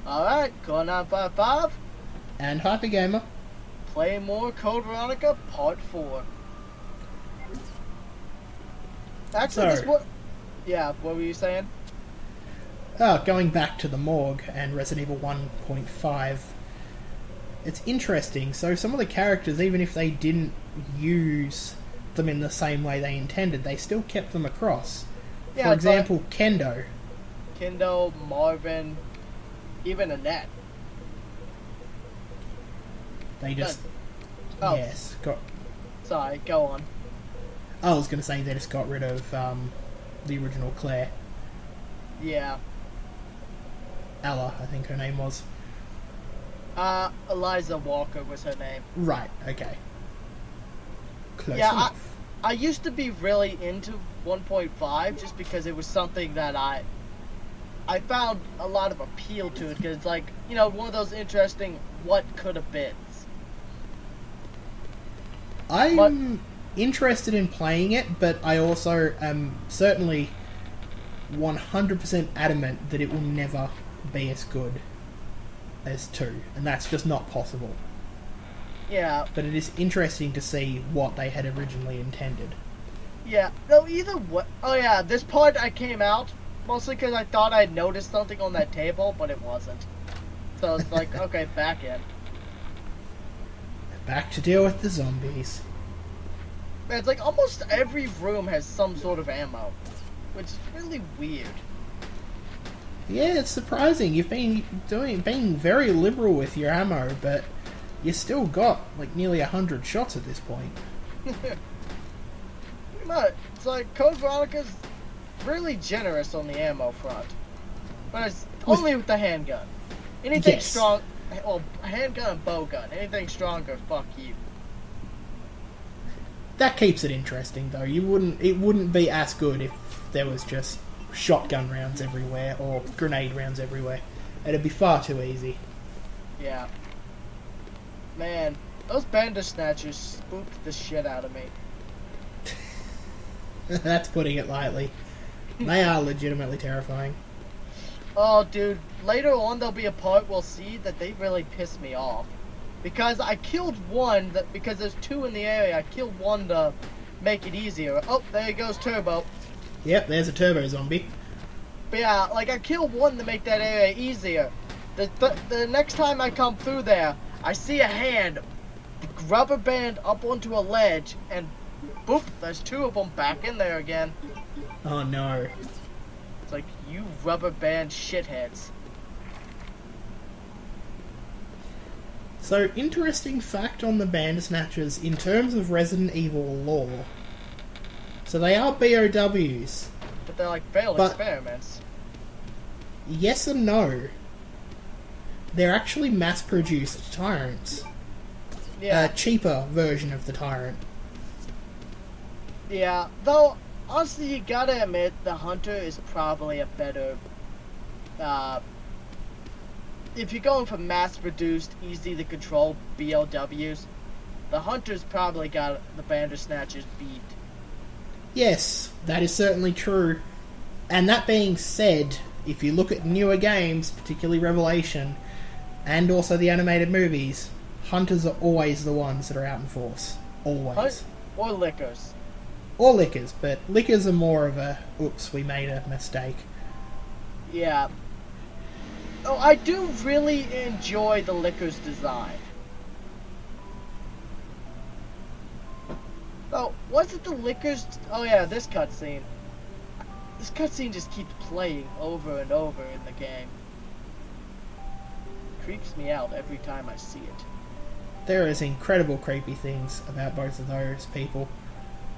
Alright, Core 955, And Hypergamer. play more Code Veronica Part 4. Actually, So- this what? Yeah, what were you saying? Going back to the morgue and Resident Evil 1.5, it's interesting. So some of the characters, even if they didn't use them in the same way they intended, they still kept them across. Yeah, For example, Kendo. Kendo, Marvin, even Annette. They just... Oh, Yes. sorry, go on. I was going to say they just got rid of the original Claire. Yeah. Ella, I think her name was. Eliza Walker was her name. Right, okay. Close Yeah, enough. I used to be really into 1.5 just because it was something that I found a lot of appeal to it, because it's like, you know, one of those interesting what could have been. I'm interested in playing it, but I also am certainly 100% adamant that it will never be as good as 2, and that's just not possible. Yeah. But it is interesting to see what they had originally intended. Yeah. No, either way. Oh yeah, this part I came out mostly because I thought I'd noticed something on that table, but it wasn't. So it's like, okay, back in. Back to deal with the zombies. Man, it's like almost every room has some sort of ammo, which is really weird. Yeah, it's surprising. You've been being very liberal with your ammo, but you still got like nearly 100 shots at this point. Pretty much. It's like Code Veronica's really generous on the ammo front, but it's only with the handgun. Anything Yes. strong, well, handgun and bowgun. Anything stronger, fuck you. That keeps it interesting, though. It wouldn't be as good if there was just shotgun rounds everywhere or grenade rounds everywhere. It'd be far too easy. Yeah. Man, those Bandersnatchers spooked the shit out of me. That's putting it lightly. They are legitimately terrifying. Oh, dude, later on there'll be a part we'll see that they really piss me off. Because I killed one, because there's 2 in the area, I killed one to make it easier. Oh, there goes Turbo. Yep, there's a turbo zombie. But yeah, like, I killed one to make that area easier. The next time I come through there, I see a hand rubber band up onto a ledge, and boop, there's 2 of them back in there again. Oh no. It's like, you rubber band shitheads. So, interesting fact on the Bandersnatchers in terms of Resident Evil lore. So they are BOWs. But they're like failed experiments. Yes and no. They're actually mass-produced tyrants. Yeah. A cheaper version of the tyrant. Yeah, though, honestly, you gotta admit, the Hunter is probably a better, if you're going for mass-produced, easy-to-control BOWs, the Hunter's probably got the Bandersnatchers beat. Yes, that is certainly true. And that being said, if you look at newer games, particularly Revelation, and also the animated movies, Hunters are always the ones that are out in force. Always. Or Lickers. Or Lickers, but Lickers are more of a, oops, we made a mistake. Yeah. Oh, I do really enjoy the Lickers design. Oh, was it the Lickers? Oh yeah, this cutscene. This cutscene just keeps playing over and over in the game. Creeps me out every time I see it. There is incredible creepy things about both of those people.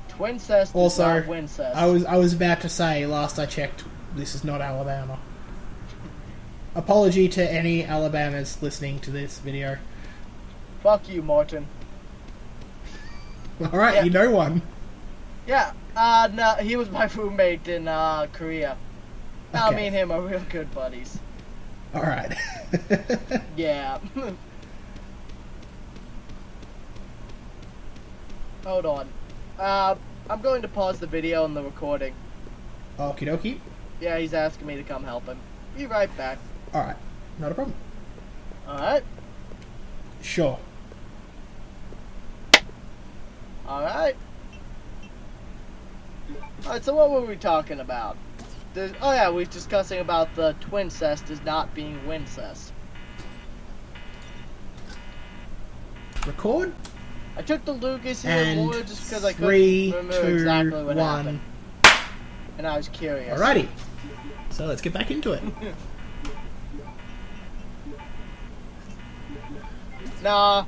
Twincest Also, is not Wincest. I was about to say, last I checked, this is not Alabama. Apology to any Alabamas listening to this video. Fuck you, Martin. Alright, Yeah. you know one. Yeah, no, he was my roommate in, Korea. Now Okay. me and him are real good buddies. Alright. Yeah. Hold on. I'm going to pause the video and the recording. Okie dokie. Yeah, he's asking me to come help him. Be right back. Alright. Not a problem. Alright. Sure. Alright. Alright, so what were we talking about? Oh yeah, we were discussing about the twincest as not being wincest. Record? I took the Lucas here And more just because I couldn't 3, remember 2, exactly what 1. happened. And I was curious. Alrighty. So let's get back into it. Nah,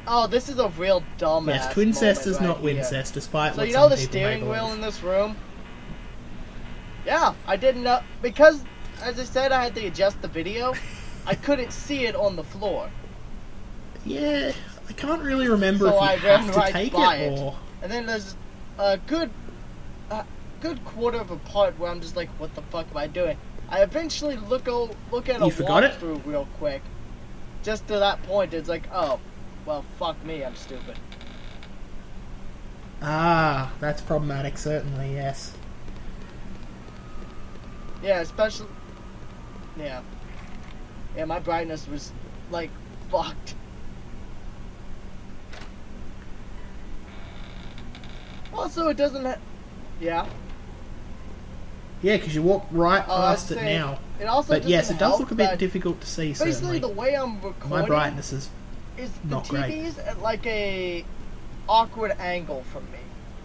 oh, this is a real dumbass. Yes, twincest is right not here. wincest, despite So what you know some the people steering may wheel believe. in this room? Yeah, I didn't know, because, as I said, I had to adjust the video. I couldn't see it on the floor. Yeah, I can't really remember So if I you ran have to right take by it it. or... And then there's a good quarter of a part where I'm just like, what the fuck am I doing? I eventually look at a You forgot it? walkthrough real quick. Just to that point, it's like, oh, well, fuck me, I'm stupid. Ah, that's problematic, certainly, yes. Yeah, especially... Yeah. Yeah, my brightness was, like, fucked. Also, it doesn't yeah. Yeah, because you walk right past I'd it say now. It also But yes, doesn't it does help look a bit that difficult to see, basically, certainly. the way I'm recording... My brightness is is not the great. TV's at like a awkward angle from me.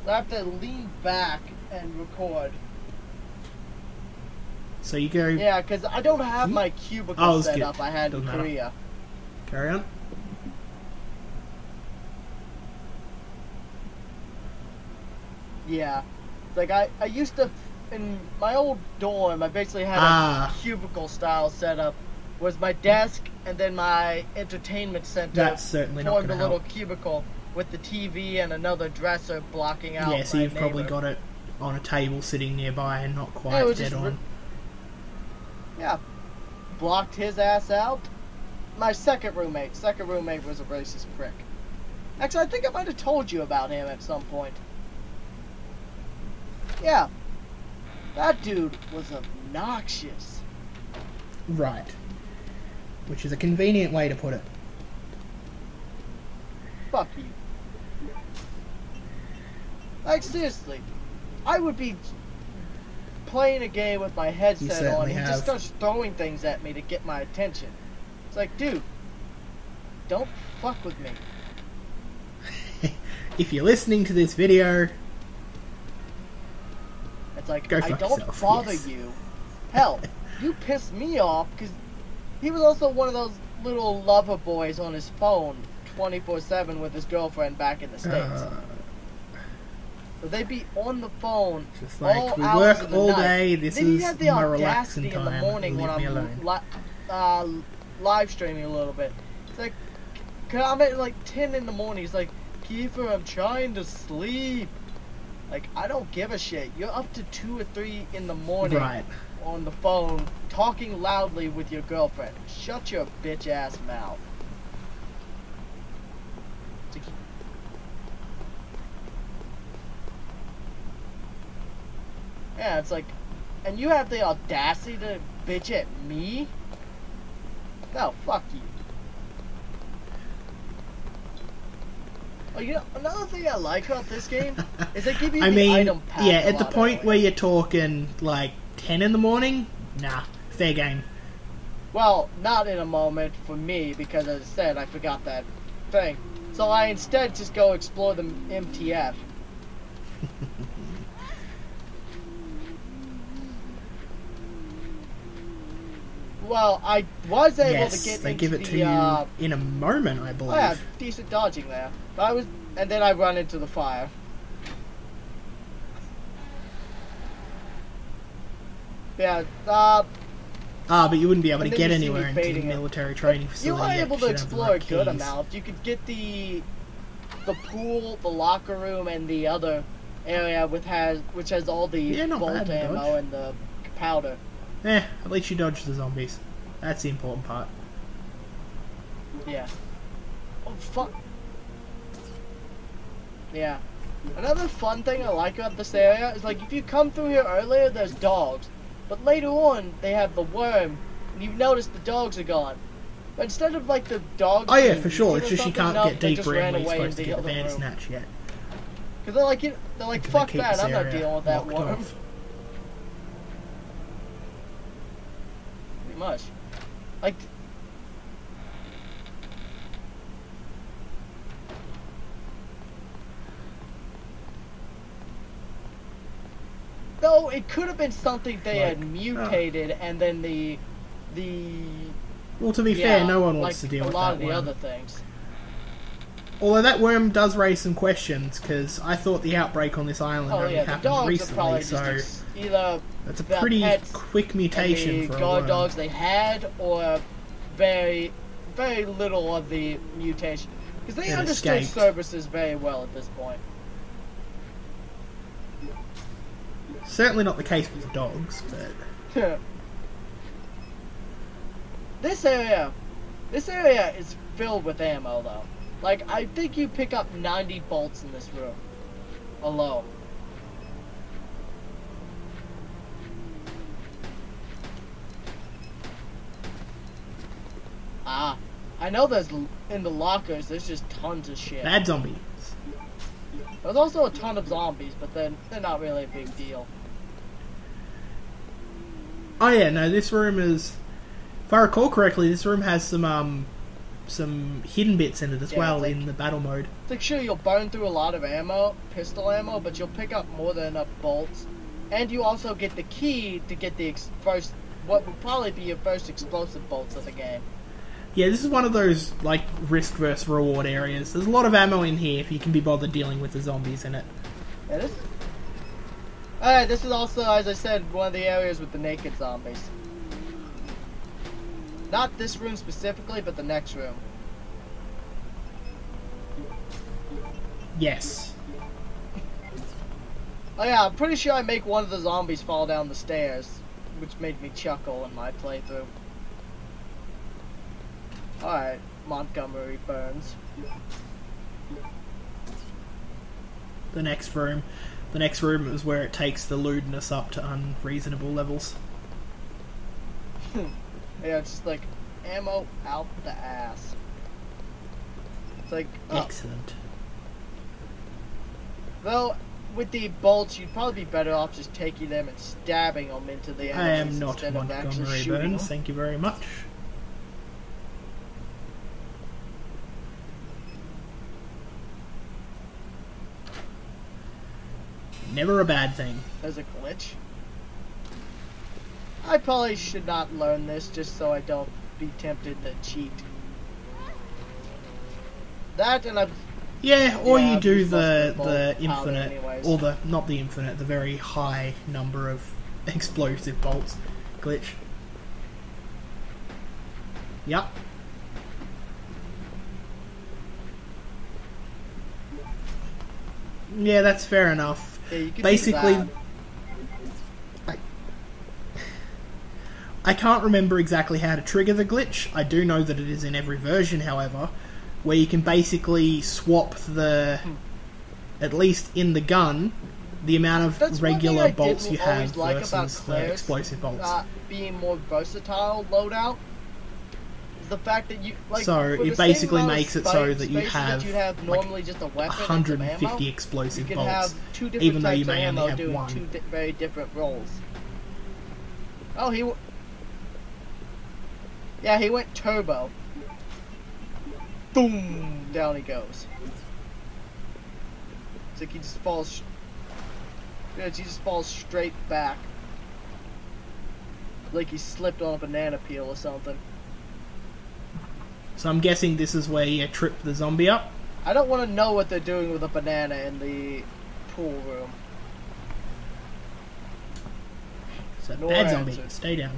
So I have to lean back and record. So you go... Yeah, because I don't have my cubicle Oh, it's set good. up I had Doesn't in matter. Korea. Carry on. Yeah. Like I used to, in my old dorm, I basically had a cubicle style setup. Was my desk and then my entertainment center That's certainly not formed going a to little help. cubicle with the TV and another dresser blocking out Yeah, so my you've probably neighbor. got it on a table sitting nearby and not Yeah, it quite was dead just on. Yeah, blocked his ass out. My second roommate was a racist prick. Actually, I think I might have told you about him at some point. Yeah, that dude was obnoxious. Right. Which is a convenient way to put it. Fuck you. Like, seriously, I would be playing a game with my headset on certainly and he have. just starts throwing things at me to get my attention. It's like, dude, don't fuck with me. If you're listening to this video, It's like, Go I fuck don't yourself, bother yes. you. Hell, you pissed me off because he was also one of those little lover boys on his phone 24/7 with his girlfriend back in the States. So they'd be on the phone just like, all we hours work of the all night. day, this Then he is had the my relaxing audacity in the time, morning leave when me I'm alone. live streaming a little bit. It's like, I'm at like 10 in the morning. He's like, Kiefer, I'm trying to sleep. Like, I don't give a shit. You're up to 2 or 3 in the morning Right. on the phone talking loudly with your girlfriend. Shut your bitch ass mouth. Yeah, it's like, and you have the audacity to bitch at me? No, fuck you. Oh, you know, another thing I like about this game is they give you I the mean, item pack yeah, a at the lot point earlier. where you're talking like 10 in the morning, nah, fair game. Well, not in a moment for me, because as I said, I forgot that thing. So I instead just go explore the MTF. Well, I was able Yes, to get they into give it the, to you in a moment, I believe. Oh yeah, decent dodging there. But and then I run into the fire. Yeah, but you wouldn't be able to and then get you see me anywhere into the baiting it. military training you facility were yet, able 'cause to you don't have the explore a right good keys. amount. You could get the pool, the locker room, and the other area which has all the Yeah, not bolt bad, ammo dodge. and the powder. At least you dodged the zombies. That's the important part. Yeah. Oh fuck. Yeah. Another fun thing I like about this area is like if you come through here earlier, there's dogs, but later on they have the worm you've noticed the dogs are gone. But instead of like the dogs... Oh yeah, for sure. It's eating just you something, can't no, get they just deeper in ran where you're away supposed to into get the the other room. Bandersnatch yet. Because they're like, fuck Keep that, this I'm not area dealing with that locked worm. off. Pretty much. Like... Though it could have been something they had mutated, and then the Well, to be fair, no one wants like to deal with a lot that of the worm. other things. Although that worm does raise some questions, because I thought the outbreak on this island Oh only yeah, the happened dogs are recently, probably so just either that's a the pretty pets quick mutation and the for a guard worm. dogs they had, or very, very little of the mutation. Because they It understood escaped. services very well at this point. Certainly not the case with the dogs, but... This area is filled with ammo, though. Like, I think you pick up 90 bolts in this room alone. Ah, I know there's, in the lockers, there's just tons of shit. Bad zombies. There's also a ton of zombies, but they're not really a big deal. Oh yeah, no, this room is... If I recall correctly, this room has some hidden bits in it as well like, in the battle mode. It's like, sure, you'll burn through a lot of ammo, pistol ammo, but you'll pick up more than enough bolts. And you also get the key to get the first, what would probably be your first explosive bolts of the game. Yeah, this is one of those, like, risk versus reward areas. There's a lot of ammo in here if you can be bothered dealing with the zombies in it. Yeah, Alright, this is also, as I said, one of the areas with the naked zombies. Not this room specifically, but the next room. Yes. Oh yeah, I'm pretty sure I make one of the zombies fall down the stairs, which made me chuckle in my playthrough. Alright, Montgomery Burns. The next room is where it takes the lewdness up to unreasonable levels. Yeah, it's just like ammo out the ass. It's like Excellent. Well, with the bolts, you'd probably be better off just taking them and stabbing them into the I enemies am not instead of actually Montgomery shooting Burns, them. thank you very much. Never a bad thing. There's a glitch. I probably should not learn this just so I don't be tempted to cheat. That and I've... Yeah, or Yeah, you do just lost the powder infinite, anyways. or not the infinite, the very high number of explosive bolts glitch. Yep. Yeah, that's fair enough. Yeah, you can Basically, do that. I can't remember exactly how to trigger the glitch. I do know that it is in every version, however, where you can basically swap the, at least in the gun, the amount of That's regular bolts you have always like about versus the Claire's, explosive bolts. Being more versatile loadout is the fact that you like. So for the it same basically amount of makes it so that you spaces have, you have like, normally just a weapon and some 150 ammo, explosive you can bolts, have two different even though types you of may only ammo have doing one. two very different roles. Oh, he went turbo. Boom! Down he goes. It's like he just falls. Yeah, he just falls straight back. Like he slipped on a banana peel or something. So I'm guessing this is where you trip the zombie up? I don't want to know what they're doing with a banana in the pool room. So No bad answer. zombie, stay down.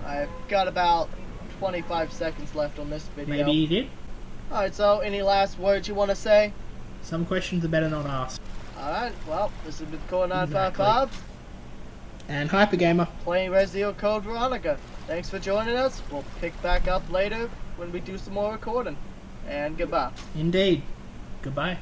I've got about 25 seconds left on this video. Maybe you did? Alright, so any last words you want to say? Some questions are better not asked. Alright, well, this has been Core955. And Hypergamer. Playing Resident Evil Code Veronica. Thanks for joining us. We'll pick back up later when we do some more recording. And goodbye. Indeed. Goodbye.